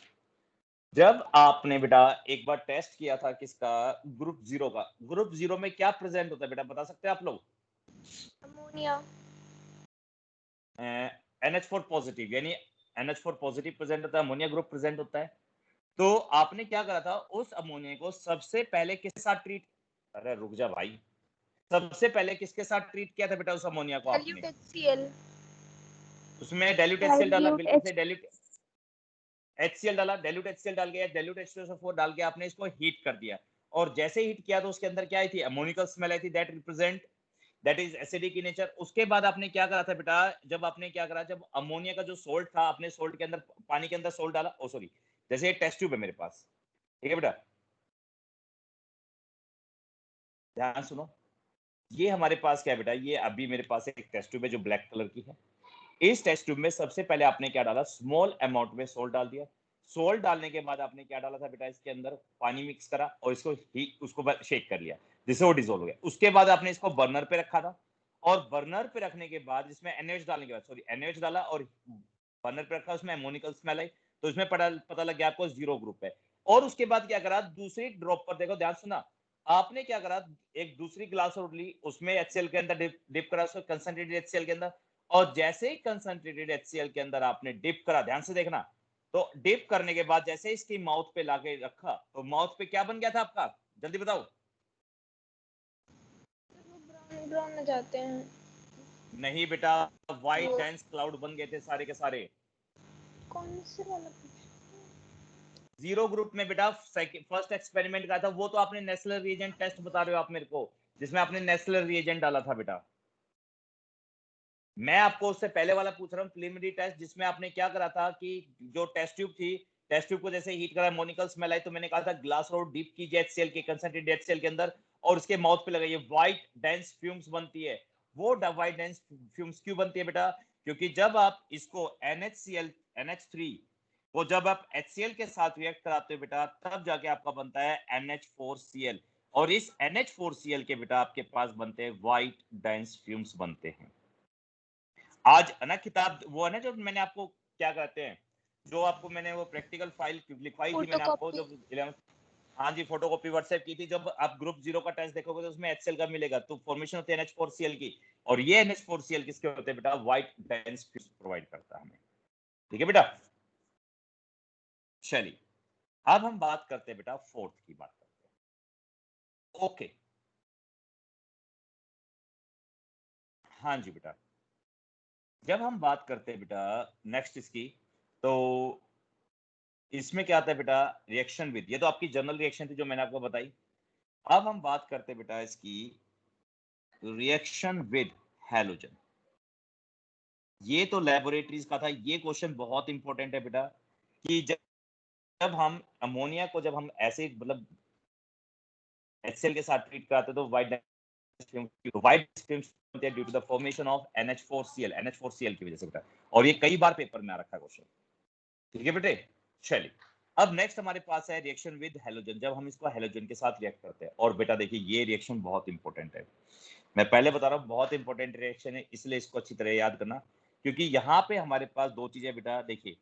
जब आपने बेटा एक बार टेस्ट किया था किसका, ग्रुप जीरो का, ग्रुप जीरो में क्या प्रेजेंट होता है बेटा, बता सकते हैं आप लोग। अमोनिया NH4 पॉजिटिव, यानी NH4 पॉजिटिव प्रेजेंट होता है, अमोनिया ग्रुप प्रेजेंट होता है। तो आपने क्या करा था, उस अमोनिया को सबसे पहले किसके साथ ट्रीट, अरे रुक जा भाई, सबसे पहले किसके साथ ट्रीट किया था बेटा उस अमोनिया को आपने, dilute HCl उसमें डाइल्यूट HCl डाला, dilute बिल्कुल से डाइल्यूट HCl डाला, डाइल्यूट HCl डाल के, डाइल्यूट H2SO4 डाल के आपने इसको हीट कर दिया। और जैसे हीट किया तो उसके अंदर क्या आई थी, अमोनिकल स्मेल आई थी, that represent, that is acidic in nature. उसके बाद आपने क्या करा था बेटा, जब आपने क्या करा, जब अमोनिया का जो सोल्ट था, आपने सोल्ट के अंदर, पानी के अंदर सोल्ट डाला, ओ सॉरी, जैसे एक टेस्ट ट्यूब है मेरे पास, ठीक है बेटा, ध्यान सुनो, ये हमारे पास क्या है बेटा, ये अभी मेरे पास एक टेस्ट ट्यूब है जो ब्लैक कलर की है। इस टेस्ट ट्यूब में सबसे पहले आपने क्या डाला, स्मॉल अमाउंट में सोल्ट डाल दिया। सोल्ट डालने के बाद आपने क्या डाला था बेटा, इसके अंदर पानी मिक्स करा और इसको उसको शेक कर लिया, जिससे वो डिसोल्व हो गया। उसके बाद आपने इसको बर्नर पे रखा था, और बर्नर पे रखने के बाद इसमें NaOH डालने के बाद, सॉरी, NaOH डाला और बर्नर पे रखा, उसमें अमोनिकल स्मेल आई, तो इसमें पता लग गया आपको जीरो ग्रुप है। और उसके बाद क्या करा, दूसरी ड्रॉप पर देखो, ध्यान सुना, आपने क्या करा, एक दूसरी ग्लास और ली, उसमें HCl के अंदर डिप करा, उसको कंसंट्रेटेड HCl के अंदर। और जैसे ही कंसंट्रेटेड HCl के अंदर आपने डिप करा, ध्यान से देखना, तो डिप करने के बाद जैसे इसकी माउथ पे लाके रखा, तो माउथ पे क्या बन गया था आपका, जल्दी बताओ। ब्राउन हो जाते हैं नहीं बेटा, व्हाइट वो डेंस क्लाउड बन गए थे सारे के सारे। कौन से वाला जीरो ग्रुप में बेटा फर्स्ट एक्सपेरिमेंट का था वो, तो आपने नेस्लर रिएजेंट टेस्ट बता रहे हो आप मेरे को, जिसमें आपने नेस्लर रिएजेंट डाला था बेटा। मैं आपको उससे पहले वाला पूछ रहा हूँ, प्रिलिमिनरी टेस्ट, जिसमें आपने क्या करा था कि जो टेस्ट ट्यूब थी, टेस्ट ट्यूब को जैसे हीट करा, अमोनिकल स्मेल आई, तो मैंने कहा था ग्लास रोड डीप कीजिए HCl के, कंसंट्रेटेड HCl के अंदर, और उसके माउथ पे लगाइए, व्हाइट डेंस फ्यूम्स बनती है। वो व्हाइट डेंस फ्यूम्स क्यों बनती है बेटा, क्योंकि जब आप इसको NHCl NH3 वो जब आप HCl के साथ रिएक्ट कराते हो बेटा, तब जाके आपका बनता है NH4Cl, और इस NH4Cl के बेटा आपके पास बनते हैं व्हाइट डेंस फ्यूम्स बनते हैं। आज ना किताब वो है ना, जो मैंने आपको क्या कहते हैं, जो आपको मैंने वो प्रैक्टिकल फाइल लिखवाई थी मैंने आपको, फोटोकॉपी जब 11, हाँ जी, फोटोकॉपी व्हाट्सएप की थी, जब आप ग्रुप जीरो का टेस्ट देखोगे तो उसमें HCl का मिलेगा, तो फॉर्मेशन होती है NH4Cl की, और ये NH4Cl किसके होते हैं बेटा, व्हाइट डेंस प्रोवाइड करता है हमें, ठीक है बेटा। चलिए अब हम बात करते हैं बेटा, फोर्थ की बात करते हैं। ओके, हाँ जी बेटा, जब हम बात करते हैं बेटा नेक्स्ट इसकी, तो इसमें क्या आता है बेटा, रिएक्शन विद, ये तो आपकी जनरल रिएक्शन थी जो मैंने आपको बताई। अब हम बात करते हैं बेटा इसकी रिएक्शन विद हैलोजन। ये तो लेबोरेटरीज का था, ये क्वेश्चन बहुत इंपॉर्टेंट है बेटा, कि जब हम अमोनिया को जब हम एसिड मतलब HCl के साथ ट्रीट कराते हैं तो वाइट स्ट्रीम बनते हैं due to the formation of NH4Cl की वजह से बेटा, और ये कई बार पेपर में आ रखा है क्वेश्चन। ठीक है बेटे, चलिए अब नेक्स्ट हमारे पास है रिएक्शन विद हैलोजन। जब हम इसको हैलोजन के साथ रिएक्ट करते हैं, और बेटा देखिए ये रिएक्शन बहुत इंपॉर्टेंट है, मैं पहले बता रहा हूँ बहुत इंपॉर्टेंट रिएक्शन है, इसलिए इसको अच्छी तरह याद करना, क्योंकि यहाँ पे हमारे पास दो चीजें बेटा, देखिए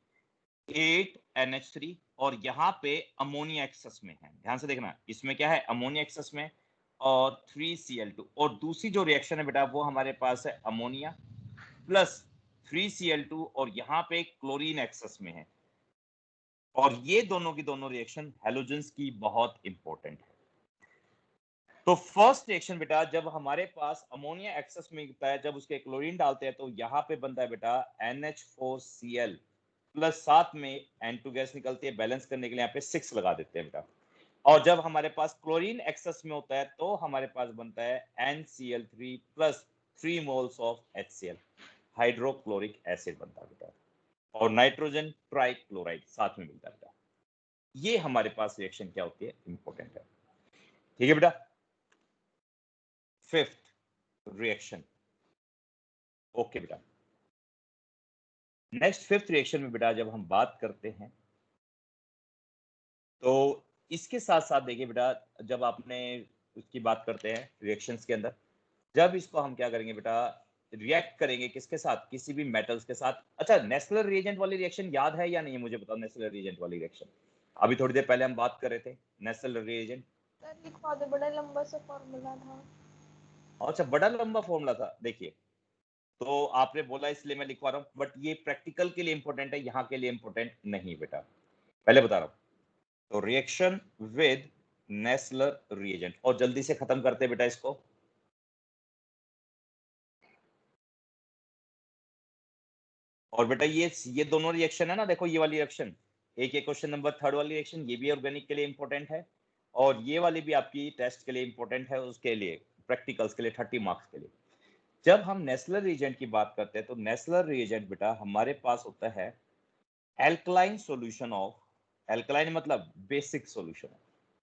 8NH3 और यहाँ पे अमोनिया एक्सेस में है, ध्यान से देखना, इसमें क्या है अमोनिया एक्सेस में और 3Cl2, और दूसरी जो रिएक्शन है बेटा वो हमारे पास है अमोनिया प्लस 3Cl2 और यहाँ पे क्लोरीन एक्सेस में है, और ये दोनों की दोनों रिएक्शन हैलोजेंस की बहुत इंपॉर्टेंट है। तो फर्स्ट रिएक्शन बेटा जब हमारे पास अमोनिया एक्सेस में होता है, जब उसके क्लोरीन डालते हैं तो यहाँ पे बनता है बेटा NH4Cl प्लस साथ में N2 गैस निकलती है, बैलेंस करने के लिए यहाँ पे 6 लगा देते हैं बेटा, और जब हमारे पास क्लोरीन एक्सेस में होता है तो हमारे पास बनता है NCl3 plus 3 moles of HCl, hydrochloric acid बनता है बेटा, और नाइट्रोजन ट्राइक्लोराइड साथ में मिलता है बेटा। ये हमारे पास रिएक्शन क्या होती है, इंपॉर्टेंट है। ठीक है बेटा, फिफ्थ रिएक्शन, ओके बेटा। नेक्स्ट फिफ्थ रिएक्शन में बेटा जब हम बात करते हैं तो इसके साथ साथ देखिए बेटा, जब आपने उसकी बात करते हैं रिएक्शंस के अंदर, जब इसको हम क्या करेंगे बेटा, रिएक्ट करेंगे किसके साथ, किसी भी मेटल्स के साथ। अच्छा, नेस्लर रिएजेंट वाली रिएक्शन याद है या नहीं, मुझे बताओ नेस्लर रिएजेंट वाली रिएक्शन, अभी थोड़ी देर पहले हम बात कर रहे थे नेस्लर रिएजेंट। सर लिखवा दो, बड़ा लंबा सा फॉर्मूला था। अच्छा, बड़ा लंबा फॉर्मूला था, देखिए तो आपने बोला इसलिए मैं लिखवा रहा हूँ, बट ये प्रैक्टिकल के लिए इंपॉर्टेंट है, यहाँ के लिए इंपॉर्टेंट नहीं बेटा, पहले बता रहा हूँ। तो रिएक्शन विद नेस्लर रिएजेंट, और जल्दी से खत्म करते बेटा इसको। और बेटा ये दोनों रिएक्शन है ना, देखो ये वाली रिएक्शन, एक ये क्वेश्चन नंबर थर्ड वाली रिएक्शन, ये भी ऑर्गेनिक के लिए इंपॉर्टेंट है, और ये वाली भी आपकी टेस्ट के लिए इंपॉर्टेंट है, उसके लिए प्रैक्टिकल्स के लिए 30 मार्क्स के लिए। जब हम नेस्लर रिएजेंट की बात करते हैं तो नेस्लर रिएजेंट बेटा हमारे पास होता है एल्कलाइन सॉल्यूशन ऑफ, एल्कलाइन मतलब basic solution,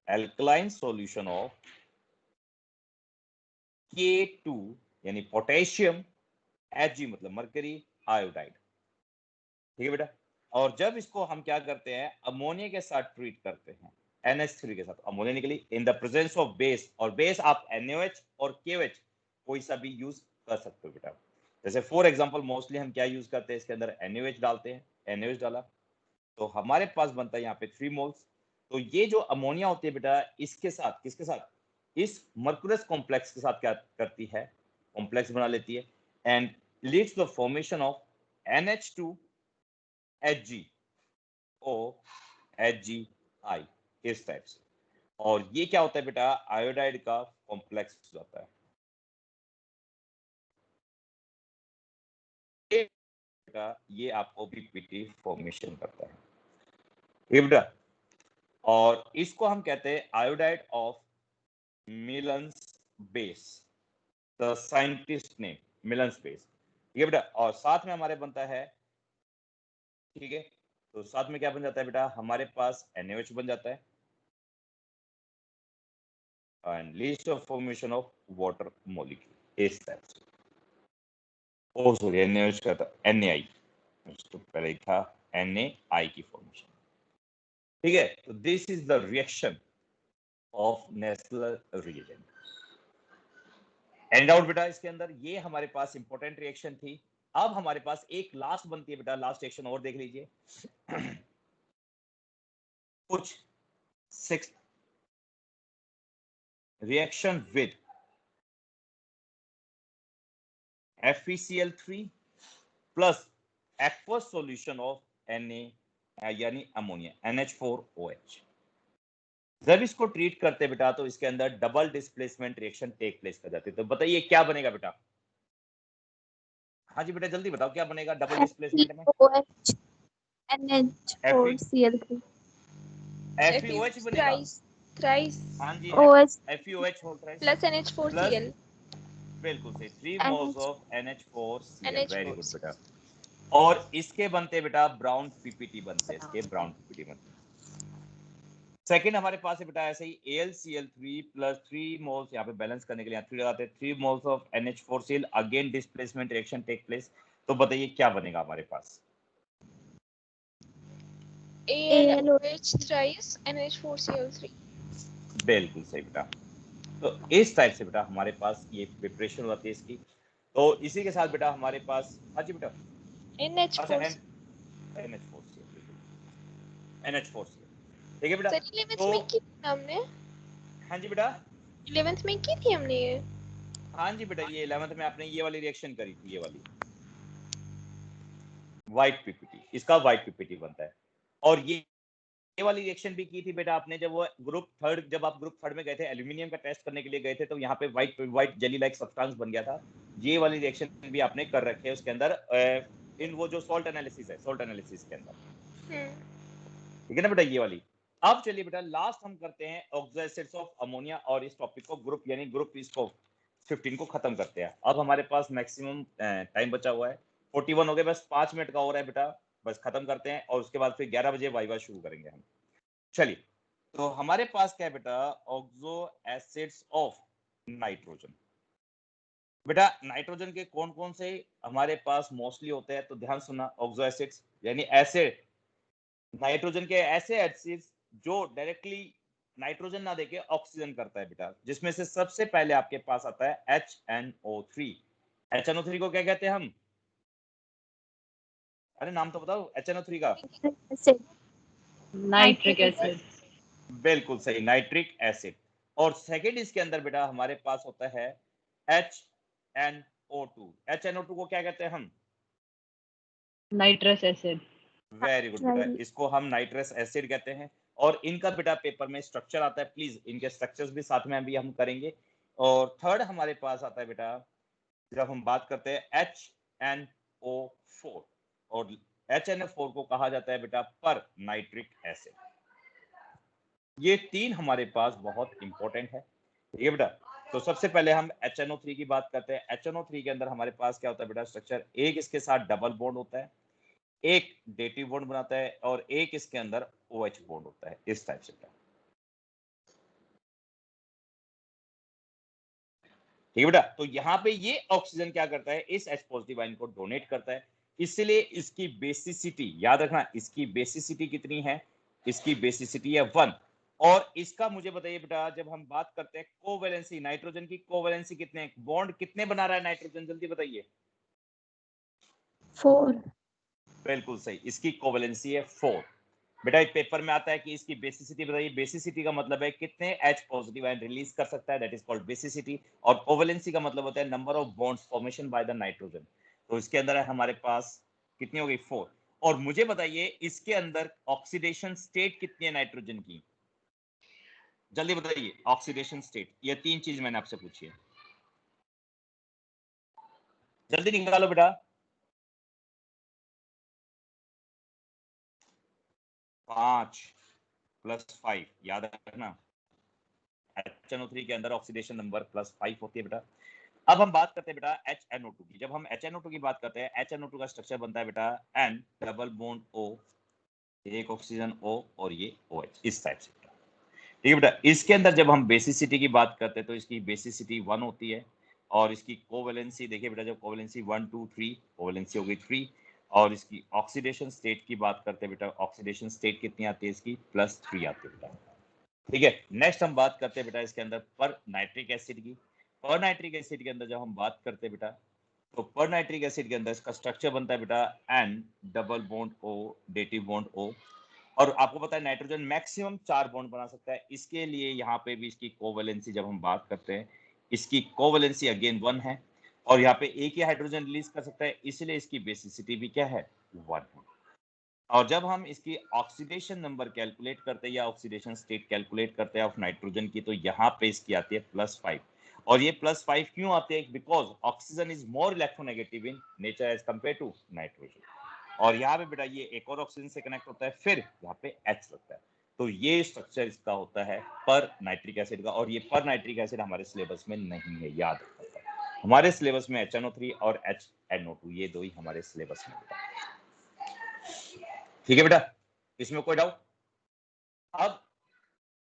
alkaline solution of K2 यानी पोटेशियम, Hg मतलब मरकरी आयोडाइड। ठीक है बेटा, और जब इसको हम क्या करते हैं अमोनिया के साथ ट्रीट करते हैं, NH3 के साथ अमोनिया निकली in the presence of base, और बेस आप NaOH और KOH कोई सा भी यूज कर सकते हो बेटा। जैसे फॉर एग्जांपल मोस्टली हम क्या यूज करते हैं, इसके अंदर NaOH डालते हैं, NaOH डाला तो हमारे पास बनता है यहाँ पे 3 मोल्स। तो ये जो अमोनिया होती है बेटा, इसके साथ किसके साथ, इस मर्कुरस कॉम्प्लेक्स के साथ क्या करती है, कॉम्प्लेक्स बना लेती है, and leads the formation of NH2 Hg O HgI, इस टाइप से। और ये क्या होता है बेटा, आयोडाइड का कॉम्प्लेक्स हो जाता है बेटा, ये आपको पीपीटी फॉर्मेशन करता है ये बेटा, और इसको हम कहते हैं iodide of Millon's base, the scientist name Millon's base. ठीक है बेटा, और साथ में हमारे बनता है, ठीक है, तो साथ में क्या बन जाता है बेटा, हमारे पास NaOH बन जाता है, and Leeds of formation of water molecule इस टाइप से। ओ सॉरी, NaOH का था NaI, तो पहले था NaI की फॉर्मेशन। ठीक है, तो this is the reaction of Nessler reagent. Any doubt बेटा इसके अंदर, ये हमारे पास इंपॉर्टेंट रिएक्शन थी। अब हमारे पास एक लास्ट बनती है बेटा, लास्ट रिएक्शन और देख लीजिए कुछ 6 reaction with FeCl3 plus aqueous solution of Na यानी अमोनिया NH4OH। जब इसको ट्रीट करते बेटा तो इसके अंदर double displacement reaction take place कर जाती है। तो बताइए क्या बनेगा बेटा, हाँ जी बेटा जल्दी बताओ क्या बनेगा डबल डिस्प्लेसमेंट में। FeOH NH4Cl3 FeOH बनेगा, थ्राइस हाँ जी OH FeOH whole thrice plus NH4Cl, बिल्कुल सही, 3 moles of NH4Cl, very good NH4 बेटा। और इसके बनते बेटा ब्राउन पीपीटी बनते हैं, इसके ब्राउन पीपीटी बनते हैं। सेकंड हमारे पास है बेटा ऐसे ही AlCl3 प्लस 3 मोल्स, यहाँ पे बैलेंस करने के लिए 3 लगाते हैं, 3 moles of NH4Cl, again displacement reaction take place. तो बताइए क्या बनेगा हमारे पास? AlOH thrice NH4Cl3। बिल्कुल सही बेटा। तो इस टाइप से बेटा हमारे पास ये प्रिपरेशन होती है इसकी। तो इसी के साथ बेटा हमारे पास, हाँ जी बेटा, अच्छा NH4। NH4Cl, NH4Cl, ठीक है बेटा। सर 11th तो में की थी हमने, हाँ जी बेटा, 11th में की थी हमने ये। हाँ जी बेटा, ये 11th में आपने ये वाली रिएक्शन करी थी, ये वाली व्हाइट पीपीटी, इसका व्हाइट पीपीटी बनता है। और ये वाली रिएक्शन भी की थी बेटा आपने जब वो जब आप ग्रुप थर्ड में गए थे, एल्यूमिनियम का टेस्ट करने के लिए गए थे, तो यहाँ पे व्हाइट जेली लाइक सब्सटेंस बन गया था। ये वाली रिएक्शन भी आपने कर रखे है उसके अंदर, इन वो जो सॉल्ट एनालिसिस है, सॉल्ट एनालिसिस के अंदर, ठीक है ना बेटा, ये वाली। अब चलिए बेटा लास्ट हम करते हैं ऑक्सो एसिड्स ऑफ अमोनिया, और इस टॉपिक को ग्रुप यानी ग्रुप इसको 15 को खत्म करते हैं। अब हमारे पास मैक्सिमम टाइम बचा हुआ है, 41 हो गए, बस 5 मिनट का हो रहा है बेटा, बस खत्म करते हैं और उसके बाद फिर 11 बजे वाइवा शुरू करेंगे हम। चलिए, तो हमारे पास क्या है बेटा, ऑक्सो एसिड्स ऑफ नाइट्रोजन। बेटा नाइट्रोजन के कौन कौन से हमारे पास मोस्टली होते हैं, तो ध्यान सुनना, ऑक्सो एसिड्स यानी एसिड, नाइट्रोजन के ऐसे एसिड्स जो डायरेक्टली नाइट्रोजन ना देके ऑक्सीजन करता है बेटा, जिसमें से सबसे पहले आपके पास आता है HNO3। HNO3 को क्या कहते हैं हम? अरे नाम तो बताओ HNO3 का। Acid. Nitric acid. बिल्कुल सही, नाइट्रिक एसिड। और सेकंड इसके अंदर बेटा हमारे पास होता है HNO2। HNO2 को क्या कहते हैं हम? Nitrous acid. वेरी गुड बेटा, इसको हम नाइट्रस एसिड कहते हैं। और इनका बेटा पेपर में स्ट्रक्चर आता है, प्लीज इनके स्ट्रक्चर्स भी साथ में अभी हम करेंगे। और थर्ड हमारे पास आता है बेटा, जब हम बात करते हैं HNO4, और HNO4 को कहा जाता है बेटा पर नाइट्रिक एसिड। ये तीन हमारे पास बहुत इंपॉर्टेंट है, ठीक है बेटा। तो सबसे पहले हम HNO3 की बात करते हैं। HNO3 के अंदर हमारे पास क्या होता है बेटा स्ट्रक्चर, एक इसके साथ डबल बॉन्ड होता है, एक डेटिव बॉन्ड बनाता है, और एक इसके अंदर OH बॉन्ड होता है, इस टाइप से। ठीक है बेटा, तो यहाँ पे ये ऑक्सीजन क्या करता है, इस H पॉजिटिव आयन को डोनेट करता है, इसलिए इसकी बेसिसिटी याद रखना, इसकी बेसिसिटी कितनी है, इसकी बेसिसिटी है 1। और इसका मुझे बताइए बेटा, जब हम बात करते हैं कोवैलेंसी, नाइट्रोजन की कोवैलेंसी कितने बॉन्ड कितने बना रहा है नाइट्रोजन, जल्दी बताइए। 4. बिल्कुल सही, इसकी कोवैलेंसी है 4। बेटा एक पेपर में आता है कि इसकी बेसिसिटी बताइए, बेसिसिटी का मतलब है कितने H पॉजिटिव आयन रिलीज कर सकता है, दैट इज कॉल्ड बेसिसिटी। और कोवैलेंसी का मतलब होता है number of bonds formation by the nitrogen. तो इसके अंदर है हमारे पास कितनी हो गई, 4। और मुझे बताइए इसके अंदर ऑक्सीडेशन स्टेट कितनी है नाइट्रोजन की, जल्दी बताइए ऑक्सीडेशन स्टेट, ये तीन चीज मैंने आपसे पूछी है, जल्दी निकालो बेटा। 5 + 5 याद रखना, HNO3 के अंदर ऑक्सीडेशन नंबर +5 होती है बेटा। अब हम बात करते हैं बेटा HNO2 की। जब हम HNO2 की बात करते हैं, HNO2 का स्ट्रक्चर बनता है बेटा N डबल बॉन्ड O, एक ऑक्सीजन O और ये OH, इस टाइप से। ठीक है बेटा, इसके अंदर जब हम बेसिसिटी की बात करते हैं तो इसकी बेसिसिटी 1 होती है, और इसकी कोवैलेंसी देखिए बेटा, जब कोवैलेंसी 1 2 3, कोवैलेंसी हो गई 3। और इसकी ऑक्सीडेशन स्टेट की बात करते हैं बेटा, ऑक्सीडेशन स्टेट कितनी आती है इसकी, +3 आती है बेटा। ठीक है, नेक्स्ट हम बात करते हैं बेटा इसके अंदर पर नाइट्रिक एसिड की। पर नाइट्रिक एसिड के अंदर जब हम बात करते हैं बेटा, तो पर नाइट्रिक एसिड के अंदर इसका स्ट्रक्चर बनता है बेटा N double bond O, dative bond O। और आपको पता है नाइट्रोजन मैक्सिमम 4 बॉन्ड बना सकता है, इसके लिए यहाँ पे भी इसकी कोवैलेंसी जब हम बात करते हैं, इसकी कोवैलेंसी अगेन 1 है, और यहाँ पे एक ही हाइड्रोजन रिलीज कर सकता है, इसलिए इसकी बेसिसिटी भी क्या है, 1 है। और जब हम इसकी ऑक्सीडेशन नंबर कैलकुलेट करते हैं या ऑक्सीडेशन स्टेट कैलकुलेट करते हैं ऑफ नाइट्रोजन की, तो यहाँ पे इसकी आती है +5। और ये +5 क्यों आती है, because oxygen is more electronegative in nature as compare to nitrogen. और यहाँ पे बेटा ये एक और ऑक्सीजन से कनेक्ट होता है, फिर यहाँ पे H लगता है। तो ये स्ट्रक्चर इसका होता है पर नाइट्रिक एसिड का, और ये पर नाइट्रिक एसिड हमारे सिलेबस में नहीं है, याद रखना। हमारे सिलेबस में HNO3 और HNO2 ये दो ही हमारे सिलेबस में होता है। ठीक है बेटा, इसमें कोई डाउट? अब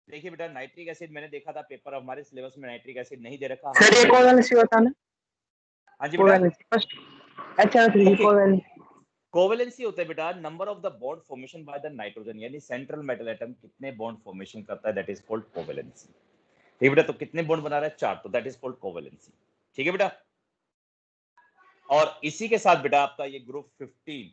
देखिए बेटा नाइट्रिक एसिड मैंने देखा था पेपर, हमारे सिलेबस में नाइट्रिक एसिड नहीं दे रखा। सर ये कोवैलेंसी होता ना, हाँ जी बेटा, covalency first HNO3 okay. Covalency. Covalency होता है बेटा number of the bond formation by the nitrogen, यानी सेंट्रल मेटल एटम कितने बॉन्ड फॉर्मेशन करता है, दैट इज कॉल्ड कोवेलेंसी। ठीक है बेटा, तो कितने बॉन्ड बना रहा है 4, तो दैट इज कॉल्ड कोवेलेंसी। ठीक है बेटा, और इसी के साथ बेटा आपका ये ग्रुप 15